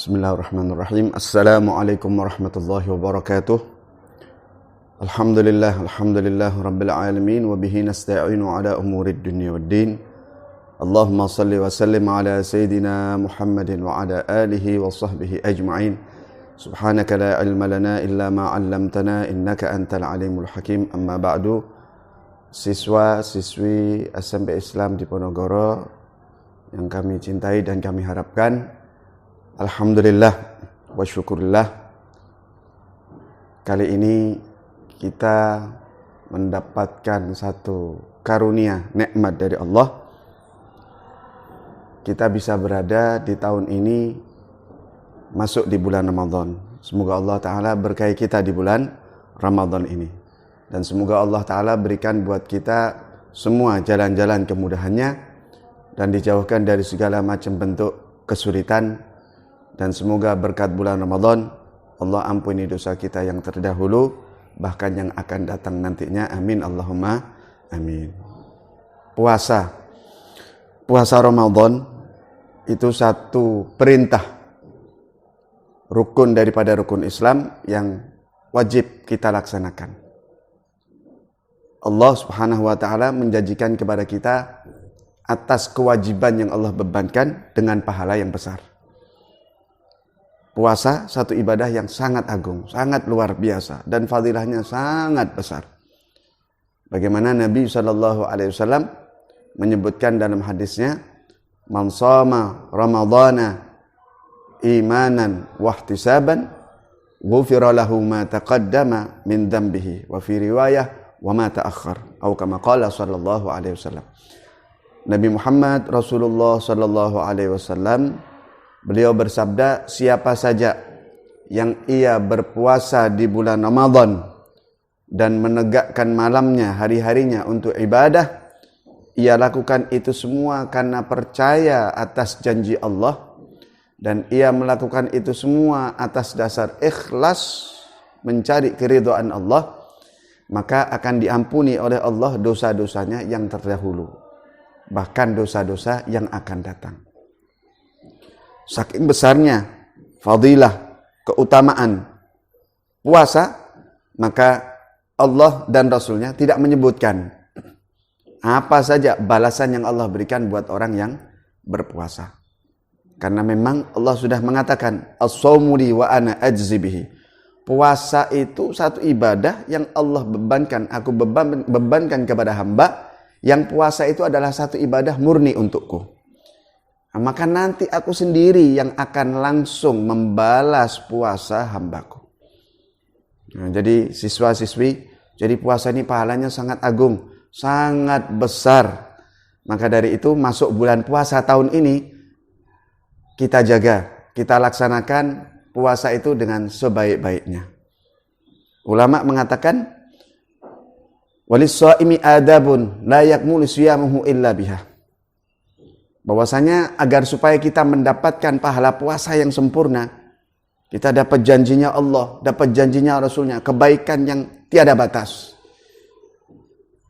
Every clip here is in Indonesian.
Bismillahirrahmanirrahim. Assalamualaikum warahmatullahi wabarakatuh. Alhamdulillah rabbil alamin wa bihi nasta'inu ala umurid dunya waddin. Allahumma salli wa sallim ala sayyidina Muhammadin wa ala alihi wa sahbihi ajma'in. Subhanaka la ilma lana illa ma 'allamtana innaka antal alimul hakim. Amma ba'du. Siswa-siswi SMP Islam di Ponorogo yang kami cintai dan kami harapkan, alhamdulillah wa syukurillah, kali ini kita mendapatkan satu karunia nikmat dari Allah. Kita bisa berada di tahun ini masuk di bulan Ramadan. Semoga Allah Ta'ala berkahi kita di bulan Ramadan ini. Dan semoga Allah Ta'ala berikan buat kita semua jalan-jalan kemudahannya dan dijauhkan dari segala macam bentuk kesulitan. Dan semoga berkat bulan Ramadan Allah ampuni dosa kita yang terdahulu, bahkan yang akan datang nantinya. Amin Allahumma amin. Puasa Ramadan itu satu perintah, rukun daripada rukun Islam yang wajib kita laksanakan. Allah Subhanahu wa ta'ala menjanjikan kepada kita atas kewajiban yang Allah bebankan dengan pahala yang besar. Puasa satu ibadah yang sangat agung, sangat luar biasa, dan fadilahnya sangat besar. Bagaimana Nabi SAW menyebutkan dalam hadisnya, "Man shoma Ramadhana imanan wahtisaban, ghufira lahu ma taqaddama min dhanbihi, wa fi riwayah wa ma ta'akhkhar." Atau kama qala sallallahu alaihi wasallam. Nabi Muhammad Rasulullah sallallahu alaihi wasallam, beliau bersabda, siapa saja yang ia berpuasa di bulan Ramadan dan menegakkan malamnya, hari-harinya untuk ibadah, ia lakukan itu semua karena percaya atas janji Allah, dan ia melakukan itu semua atas dasar ikhlas mencari keridhaan Allah, maka akan diampuni oleh Allah dosa-dosanya yang terdahulu, bahkan dosa-dosa yang akan datang. Saking besarnya fadilah, keutamaan puasa, maka Allah dan Rasulnya tidak menyebutkan apa saja balasan yang Allah berikan buat orang yang berpuasa. Karena memang Allah sudah mengatakan, as-shaumu li wa ana ajzi bihi. Puasa itu satu ibadah yang Allah bebankan, aku bebankan kepada hamba, yang puasa itu adalah satu ibadah murni untukku. Maka nanti aku sendiri yang akan langsung membalas puasa hambaku. Nah, jadi siswa-siswi, jadi puasa ini pahalanya sangat agung, sangat besar. Maka dari itu masuk bulan puasa tahun ini, kita jaga, kita laksanakan puasa itu dengan sebaik-baiknya. Ulama mengatakan, walis-shaimi adabun la yakmulu siyamuhu illa biha. Bahwasanya agar supaya kita mendapatkan pahala puasa yang sempurna, kita dapat janjinya Allah, dapat janjinya Rasulnya, kebaikan yang tiada batas.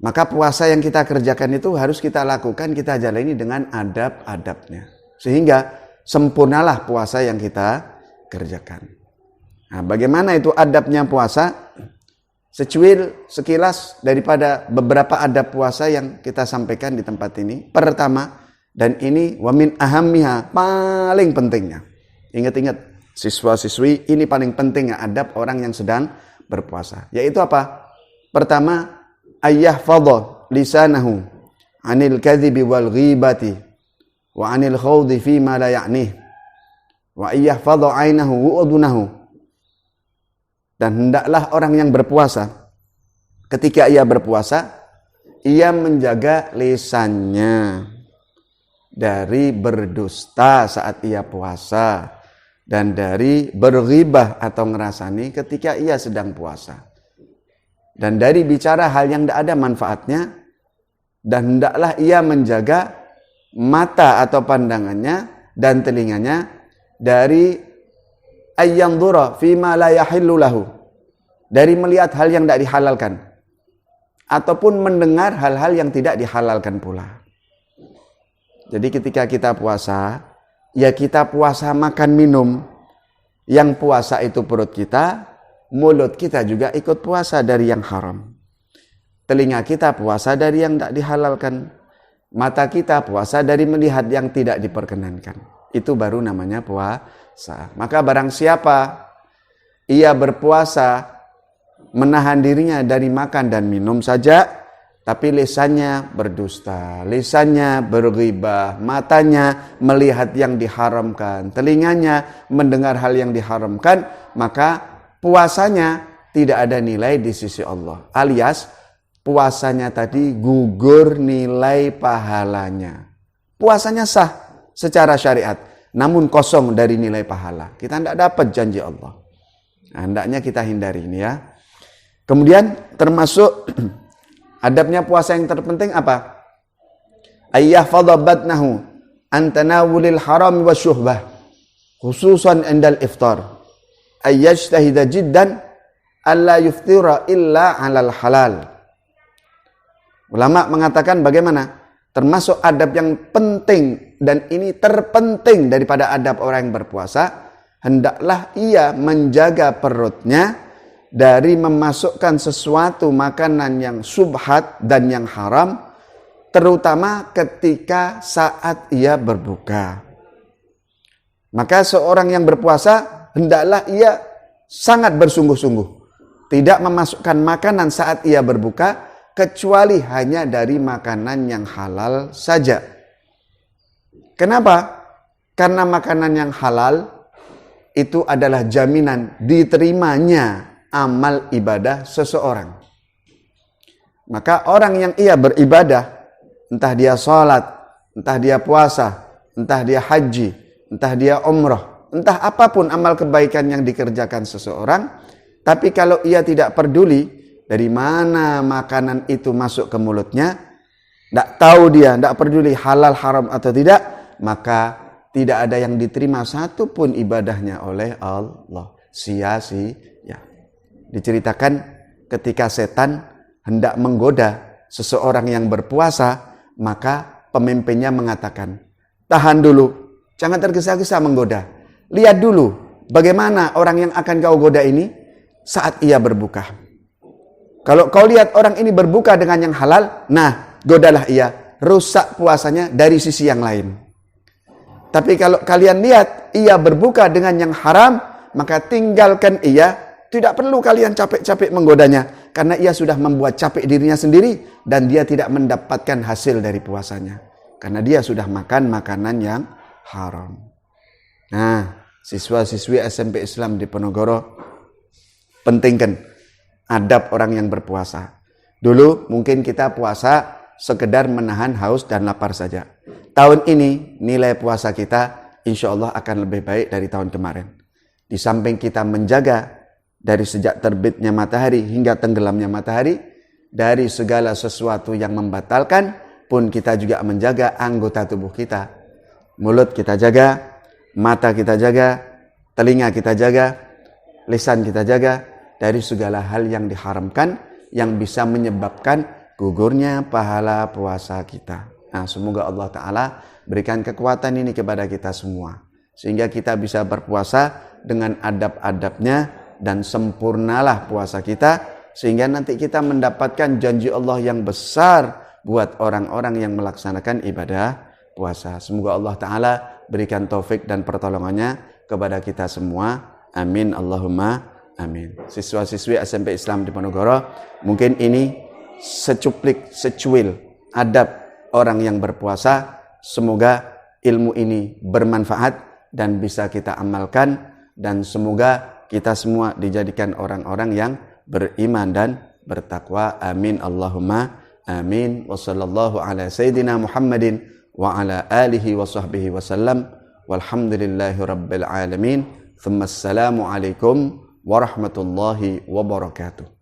Maka puasa yang kita kerjakan itu harus kita lakukan, kita jalani dengan adab-adabnya. Sehingga sempurnalah puasa yang kita kerjakan. Nah, bagaimana itu adabnya puasa? Sekilas daripada beberapa adab puasa yang kita sampaikan di tempat ini. Pertama, dan ini wamin ahammiha, paling pentingnya. Ingat-ingat siswa-siswi, ini paling pentingnya adab orang yang sedang berpuasa. Yaitu apa? Pertama, ayyahfadha lisanahu anil kadhibi wal ghibati wa anil khawdi fima la ya'nih wa ayyahfadha ainahu wa udunahu. Dan hendaklah orang yang berpuasa, ketika ia berpuasa, ia menjaga lisannya dari berdusta saat ia puasa, dan dari berghibah atau ngerasani ketika ia sedang puasa, dan dari bicara hal yang tidak ada manfaatnya, dan hendaklah ia menjaga mata atau pandangannya dan telinganya dari ayyanzura fima la yahillu lahu, dari melihat hal yang tidak dihalalkan ataupun mendengar hal-hal yang tidak dihalalkan pula. Jadi ketika kita puasa, ya kita puasa makan minum, Yang puasa itu perut kita, mulut kita juga ikut puasa dari yang haram. Telinga kita puasa dari yang tidak dihalalkan. Mata kita puasa dari melihat yang tidak diperkenankan. Itu baru namanya puasa. Maka barang siapa ia berpuasa, menahan dirinya dari makan dan minum saja, tapi lisannya berdusta, lisannya berghibah, matanya melihat yang diharamkan, telinganya mendengar hal yang diharamkan, maka puasanya tidak ada nilai di sisi Allah. Alias puasanya tadi gugur nilai pahalanya. Puasanya sah secara syariat, namun kosong dari nilai pahala. Kita tidak dapat janji Allah. Nah, hendaknya kita hindari ini ya. Kemudian termasuk adabnya puasa yang terpenting apa? Ayyahfadha batnahu an tanawulil haram wa syuhbah khususan indal iftar. Ayyajtahida jiddan alla yuftira illa alal halal. Ulama mengatakan bagaimana? Termasuk adab yang penting dan ini terpenting daripada adab orang yang berpuasa, hendaklah ia menjaga perutnya dari memasukkan sesuatu makanan yang subhat dan yang haram, terutama ketika saat ia berbuka. Maka seorang yang berpuasa hendaklah ia sangat bersungguh-sungguh, tidak memasukkan makanan saat ia berbuka, kecuali hanya dari makanan yang halal saja. Kenapa? Karena makanan yang halal itu adalah jaminan diterimanya amal ibadah seseorang. Maka orang yang ia beribadah, entah dia sholat, entah dia puasa, entah dia haji, entah dia umrah, entah apapun amal kebaikan yang dikerjakan seseorang, tapi kalau ia tidak peduli dari mana makanan itu masuk ke mulutnya, tidak tahu dia, tidak peduli halal haram atau tidak, maka tidak ada yang diterima satupun ibadahnya oleh Allah. Sia-sia. Diceritakan ketika setan hendak menggoda seseorang yang berpuasa, maka pemimpinnya mengatakan, tahan dulu, jangan tergesa-gesa menggoda. Lihat dulu bagaimana orang yang akan kau goda ini saat ia berbuka. Kalau kau lihat orang ini berbuka dengan yang halal, nah godalah ia, rusak puasanya dari sisi yang lain. Tapi kalau kalian lihat ia berbuka dengan yang haram, maka tinggalkan ia. Tidak perlu kalian capek-capek menggodanya, karena ia sudah membuat capek dirinya sendiri dan dia tidak mendapatkan hasil dari puasanya. Karena dia sudah makan makanan yang haram. Nah, siswa-siswi SMP Islam di Ponorogo, pentingkan adab orang yang berpuasa. Dulu mungkin kita puasa sekedar menahan haus dan lapar saja. Tahun ini nilai puasa kita insya Allah akan lebih baik dari tahun kemarin. Di samping kita menjaga dari sejak terbitnya matahari hingga tenggelamnya matahari, dari segala sesuatu yang membatalkan, pun kita juga menjaga anggota tubuh kita. Mulut kita jaga, mata kita jaga, telinga kita jaga, lisan kita jaga, dari segala hal yang diharamkan, yang bisa menyebabkan gugurnya pahala puasa kita. Nah, semoga Allah Ta'ala berikan kekuatan ini kepada kita semua, sehingga kita bisa berpuasa dengan adab-adabnya, dan sempurnalah puasa kita, sehingga nanti kita mendapatkan janji Allah yang besar buat orang-orang yang melaksanakan ibadah puasa. Semoga Allah Ta'ala berikan taufik dan pertolongannya kepada kita semua. Amin Allahumma amin. Siswa-siswi SMP Islam di Ponorogo, mungkin ini secuil adab orang yang berpuasa. Semoga ilmu ini bermanfaat dan bisa kita amalkan, dan semoga kita semua dijadikan orang-orang yang beriman dan bertakwa. Amin Allahumma amin. Wa sallallahu ala sayyidina Muhammadin wa ala alihi wa sahbihi wa sallam. Walhamdulillahi rabbil alamin. Thumma assalamu alaikum warahmatullahi wabarakatuh.